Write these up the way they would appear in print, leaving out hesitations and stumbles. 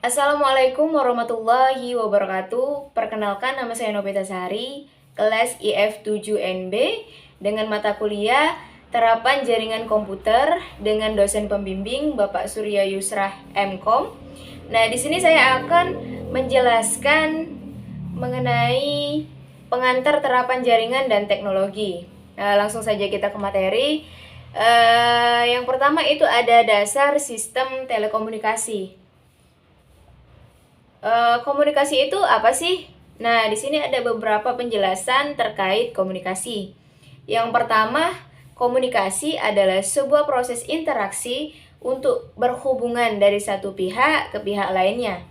Assalamualaikum warahmatullahi wabarakatuh. Perkenalkan, nama saya Novita Sari, kelas IF 7NB dengan mata kuliah Terapan Jaringan Komputer dengan dosen pembimbing Bapak Surya Yusrah MKom. Nah, di sini saya akan menjelaskan mengenai pengantar terapan jaringan dan teknologi. Nah, langsung saja kita ke materi. Yang pertama itu ada dasar sistem telekomunikasi. Komunikasi itu apa sih? Nah, di sini ada beberapa penjelasan terkait komunikasi. Yang pertama, komunikasi adalah sebuah proses interaksi untuk berhubungan dari satu pihak ke pihak lainnya.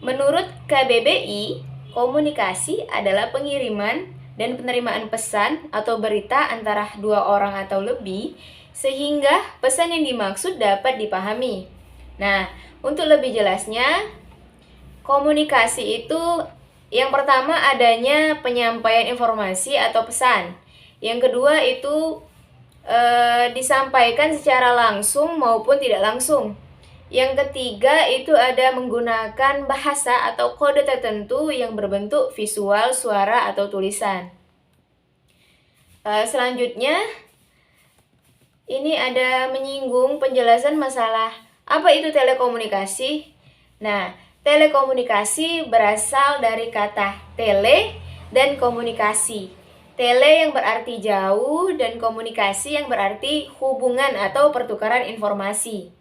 Menurut KBBI, komunikasi adalah pengiriman dan penerimaan pesan atau berita antara dua orang atau lebih, sehingga pesan yang dimaksud dapat dipahami. Nah, untuk lebih jelasnya, komunikasi itu yang pertama adanya penyampaian informasi atau pesan. Yang kedua itu disampaikan secara langsung maupun tidak langsung. Yang ketiga itu ada menggunakan bahasa atau kode tertentu yang berbentuk visual, suara, atau tulisan. Selanjutnya ini ada menyinggung penjelasan masalah apa itu telekomunikasi. Nah, telekomunikasi berasal dari kata tele dan komunikasi. Tele yang berarti jauh dan komunikasi yang berarti hubungan atau pertukaran informasi.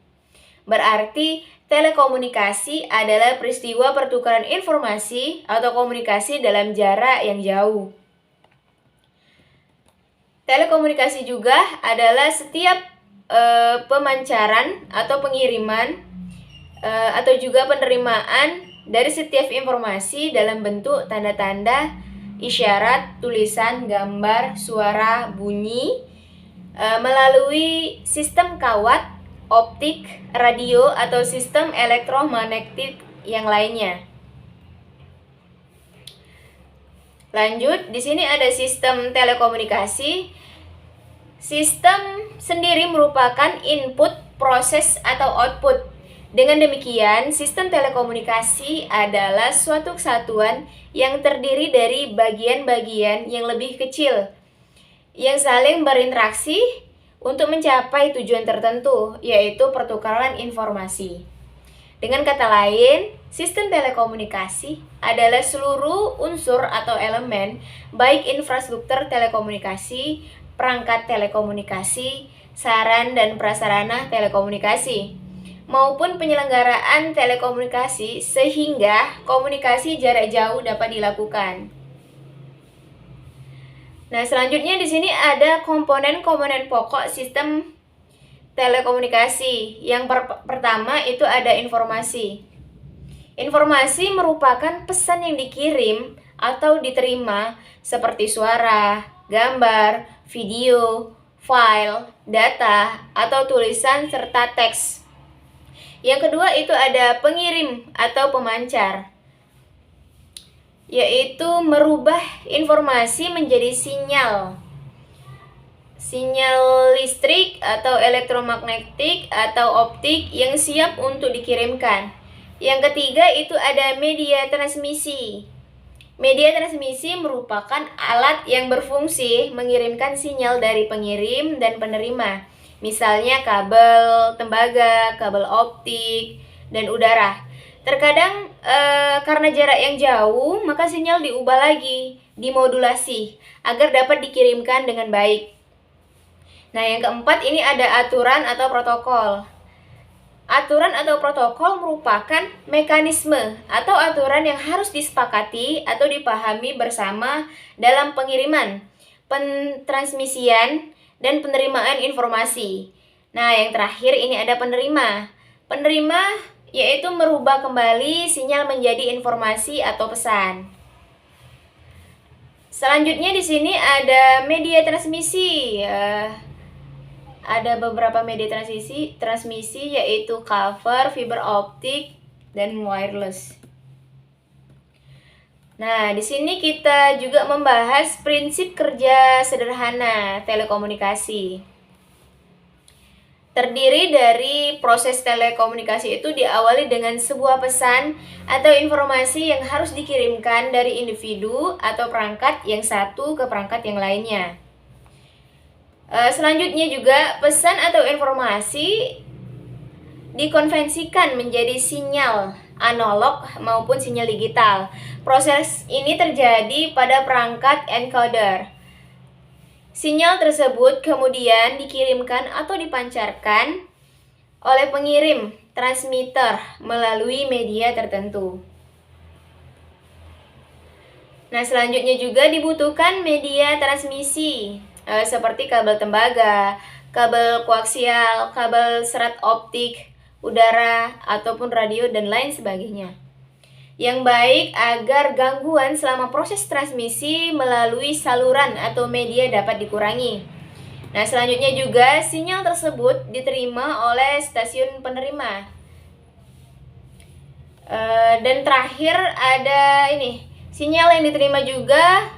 Berarti telekomunikasi adalah peristiwa pertukaran informasi atau komunikasi dalam jarak yang jauh. Telekomunikasi juga adalah setiap pemancaran atau pengiriman atau juga penerimaan dari setiap informasi dalam bentuk tanda-tanda, isyarat, tulisan, gambar, suara, bunyi melalui sistem kawat, optik, radio, atau sistem elektromagnetik yang lainnya. Lanjut, di sini ada sistem telekomunikasi. Sistem sendiri merupakan input, proses, atau output. Dengan demikian, sistem telekomunikasi adalah suatu kesatuan yang terdiri dari bagian-bagian yang lebih kecil yang saling berinteraksi untuk mencapai tujuan tertentu, yaitu pertukaran informasi. Dengan kata lain, sistem telekomunikasi adalah seluruh unsur atau elemen, baik infrastruktur telekomunikasi, perangkat telekomunikasi, saran dan prasarana telekomunikasi, maupun penyelenggaraan telekomunikasi sehingga komunikasi jarak jauh dapat dilakukan. Nah, selanjutnya di sini ada komponen-komponen pokok sistem telekomunikasi. Yang pertama itu ada informasi. Informasi merupakan pesan yang dikirim atau diterima seperti suara, gambar, video, file, data, atau tulisan serta teks. Yang kedua itu ada pengirim atau pemancar, yaitu merubah informasi menjadi sinyal listrik atau elektromagnetik atau optik yang siap untuk dikirimkan. Yang ketiga itu ada media transmisi. Media transmisi merupakan alat yang berfungsi mengirimkan sinyal dari pengirim dan penerima, misalnya kabel tembaga, kabel optik, dan udara. Terkadang karena jarak yang jauh, maka sinyal diubah lagi, dimodulasi, agar dapat dikirimkan dengan baik. Nah, yang keempat ini ada aturan atau protokol. Aturan atau protokol merupakan mekanisme atau aturan yang harus disepakati atau dipahami bersama dalam pengiriman, pentransmisian, dan penerimaan informasi. Nah, yang terakhir ini ada penerima. Penerima yaitu merubah kembali sinyal menjadi informasi atau pesan. Selanjutnya di sini ada media transmisi. Ada beberapa media transmisi yaitu cover, fiber optik, dan wireless. Nah, di sini kita juga membahas prinsip kerja sederhana telekomunikasi. Terdiri dari proses telekomunikasi itu diawali dengan sebuah pesan atau informasi yang harus dikirimkan dari individu atau perangkat yang satu ke perangkat yang lainnya. Selanjutnya juga pesan atau informasi dikonvensikan menjadi sinyal analog maupun sinyal digital. Proses ini terjadi pada perangkat encoder. Sinyal tersebut kemudian dikirimkan atau dipancarkan oleh pengirim transmitter melalui media tertentu. Nah, selanjutnya juga dibutuhkan media transmisi seperti kabel tembaga, kabel koaksial, kabel serat optik, udara, ataupun radio, dan lain sebagainya. Yang baik agar gangguan selama proses transmisi melalui saluran atau media dapat dikurangi. Nah, selanjutnya juga sinyal tersebut diterima oleh stasiun penerima. Dan terakhir ada sinyal yang diterima juga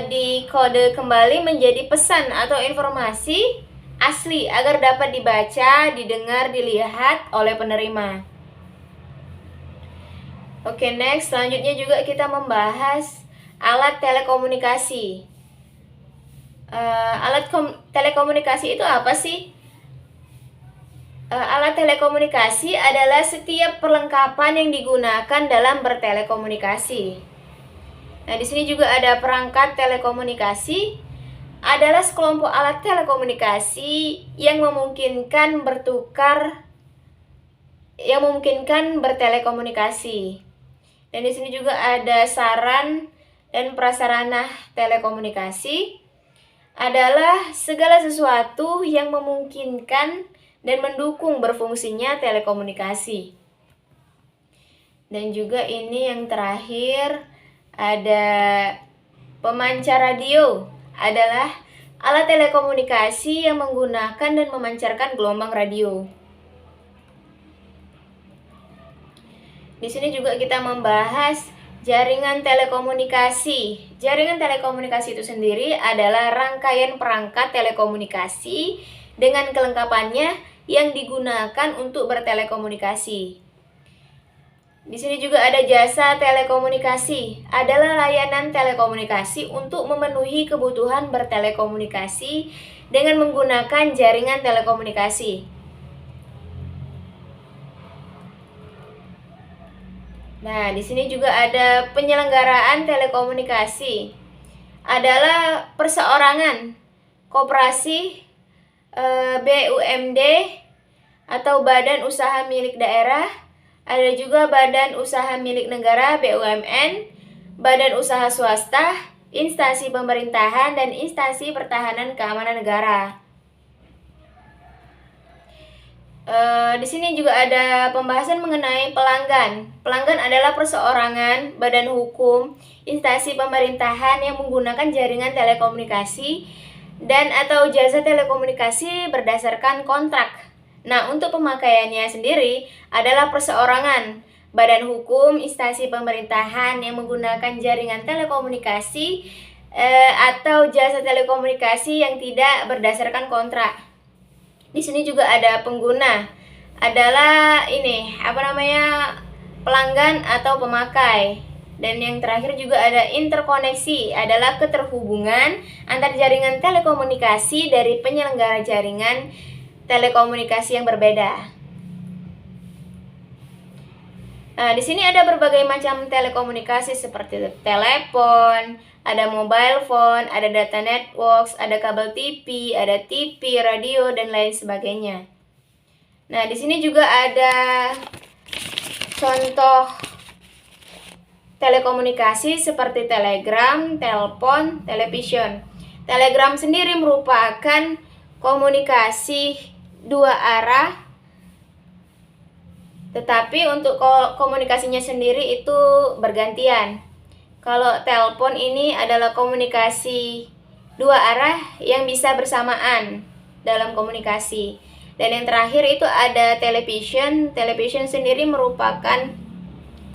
dikode kembali menjadi pesan atau informasi asli agar dapat dibaca, didengar, dilihat oleh penerima. Oke, next, selanjutnya juga kita membahas alat telekomunikasi. Alat telekomunikasi itu apa sih? Alat telekomunikasi adalah setiap perlengkapan yang digunakan dalam bertelekomunikasi. Nah, di sini juga ada perangkat telekomunikasi. Adalah sekelompok alat telekomunikasi yang memungkinkan bertelekomunikasi. Dan di sini juga ada saran dan prasarana telekomunikasi. Adalah segala sesuatu yang memungkinkan dan mendukung berfungsinya telekomunikasi. Dan juga ini yang terakhir ada pemancar radio. Adalah alat telekomunikasi yang menggunakan dan memancarkan gelombang radio. Di sini juga kita membahas jaringan telekomunikasi. Jaringan telekomunikasi itu sendiri adalah rangkaian perangkat telekomunikasi dengan kelengkapannya yang digunakan untuk bertelekomunikasi. Di sini juga ada jasa telekomunikasi. Adalah layanan telekomunikasi untuk memenuhi kebutuhan bertelekomunikasi dengan menggunakan jaringan telekomunikasi. Nah, di sini juga ada penyelenggaraan telekomunikasi. Adalah perseorangan, koperasi, BUMD, atau badan usaha milik daerah. Ada juga badan usaha milik negara, BUMN, badan usaha swasta, instansi pemerintahan, dan instansi pertahanan keamanan negara. Di sini juga ada pembahasan mengenai pelanggan. Pelanggan adalah perseorangan, badan hukum, instansi pemerintahan yang menggunakan jaringan telekomunikasi dan atau jasa telekomunikasi berdasarkan kontrak. Nah, untuk pemakaiannya sendiri adalah perseorangan, badan hukum, instansi pemerintahan yang menggunakan jaringan telekomunikasi atau jasa telekomunikasi yang tidak berdasarkan kontrak. Di sini juga ada pengguna, adalah pelanggan atau pemakai. Dan yang terakhir juga ada interkoneksi, adalah keterhubungan antar jaringan telekomunikasi dari penyelenggara jaringan telekomunikasi yang berbeda. Nah, di sini ada berbagai macam telekomunikasi seperti telepon, ada mobile phone, ada data networks, ada kabel TV, radio, dan lain sebagainya. Nah, di sini juga ada contoh telekomunikasi seperti telegram, telepon, television. Telegram sendiri merupakan komunikasi dua arah, tetapi untuk komunikasinya sendiri itu bergantian. Kalau telepon ini adalah komunikasi dua arah yang bisa bersamaan dalam komunikasi. Dan yang terakhir itu ada television. Television sendiri merupakan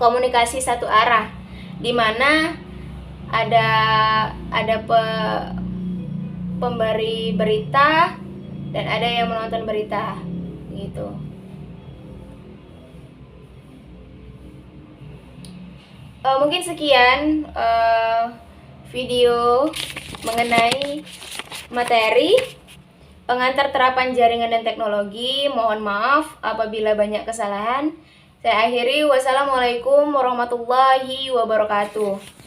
komunikasi satu arah, di mana ada pemberi berita dan ada yang menonton berita gitu. Mungkin sekian video mengenai materi pengantar terapan jaringan dan teknologi. Mohon maaf apabila banyak kesalahan. Saya akhiri, wassalamualaikum warahmatullahi wabarakatuh.